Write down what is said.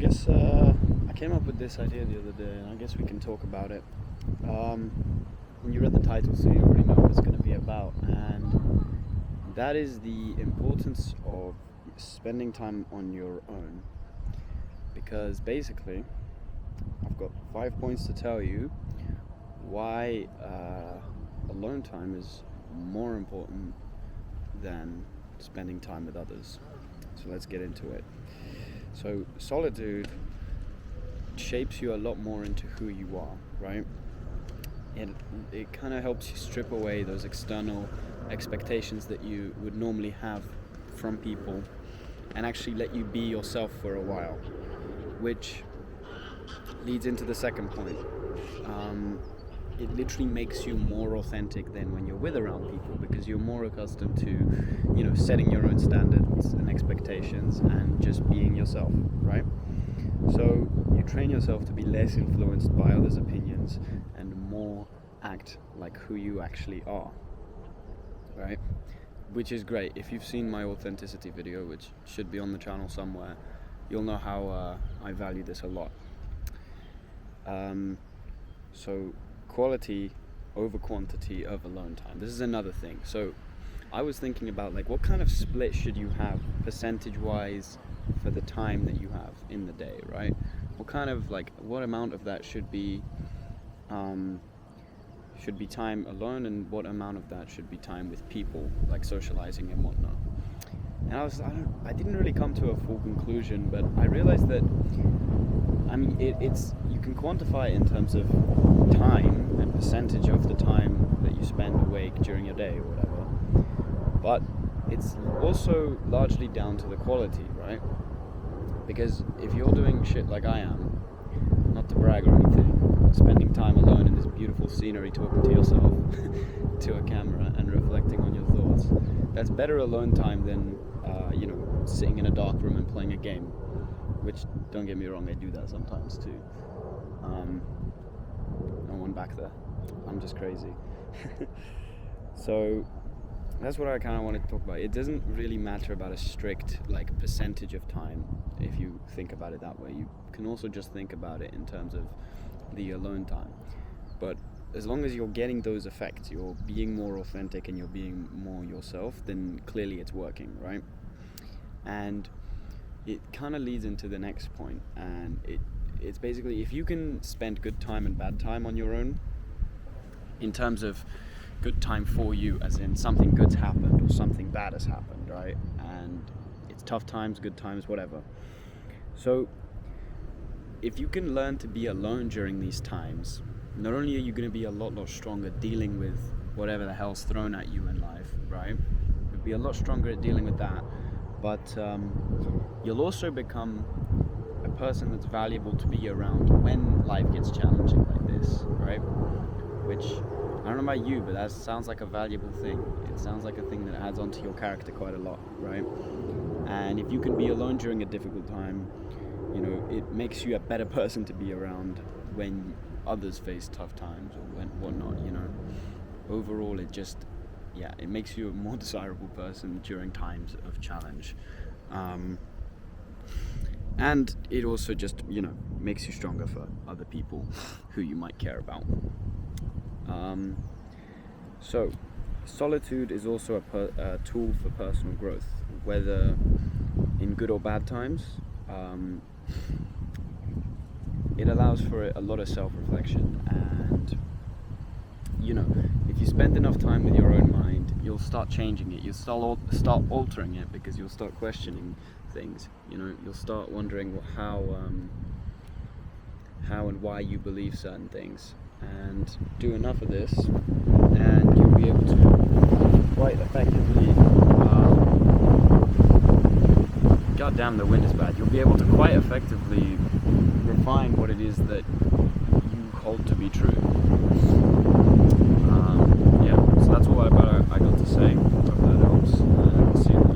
I came up with this idea the other day, and I guess we can talk about it. And you read the title, so you already know what it's going to be about, and that is the importance of spending time on your own. Because basically, I've got 5 points to tell you why alone time is more important than spending time with others. So let's get into it. So solitude shapes you a lot more into who you are, right? It kind of helps you strip away those external expectations that you would normally have from people and actually let you be yourself for a while, which leads into the second point. It literally makes you more authentic than when you're with around people, because you're more accustomed to, setting your own standards and expectations and just being yourself, right? So you train yourself to be less influenced by others' opinions and more act like who you actually are, right? Which is great. If you've seen my authenticity video, which should be on the channel somewhere, you'll know how I value this a lot. So quality over quantity of alone time. This is another thing. So I was thinking about what kind of split should you have percentage-wise for the time that you have in the day, right? What amount of that should be time alone, and what amount of that should be time with people, like socializing and whatnot. And I didn't really come to a full conclusion, but I realized that it's you can quantify it in terms of time and percentage of the time that you spend awake during your day or whatever, but it's also largely down to the quality, right? Because if you're doing shit like I am, not to brag or anything, spending time alone in this beautiful scenery, talking to yourself to a camera and reflecting on your thoughts, that's better alone time than sitting in a dark room and playing a game, which, don't get me wrong, I do that sometimes too. No one back there, I'm just crazy. So that's what I kind of wanted to talk about. It doesn't really matter about a strict percentage of time if you think about it that way. You can also just think about it in terms of the alone time. But as long as you're getting those effects, you're being more authentic and you're being more yourself, then clearly it's working, right? And it kind of leads into the next point, and it's basically, if you can spend good time and bad time on your own, in terms of good time for you, as in something good's happened or something bad has happened, right? And it's tough times, good times, whatever. So if you can learn to be alone during these times, not only are you going to be a lot stronger dealing with whatever the hell's thrown at you in life, right? You'll be a lot stronger at dealing with that, but you'll also become a person that's valuable to be around when life gets challenging like this, right? Which, I don't know about you, but that sounds like a valuable thing. It sounds like a thing that adds onto your character quite a lot, right? And if you can be alone during a difficult time, it makes you a better person to be around when others face tough times or whatnot, Overall, it makes you a more desirable person during times of challenge. And it also just, makes you stronger for other people who you might care about. So solitude is also a tool for personal growth, whether in good or bad times. It allows for a lot of self-reflection, and if you spend enough time with your own mind, you'll start changing it. You'll start altering it, because you'll start questioning things. You'll start wondering how and why you believe certain things, and do enough of this, and you'll be able to quite effectively. God damn, the wind is bad. You'll be able to quite effectively refine what it is that you hold to be true. So that's all I got to say. Hope that helps. See you later.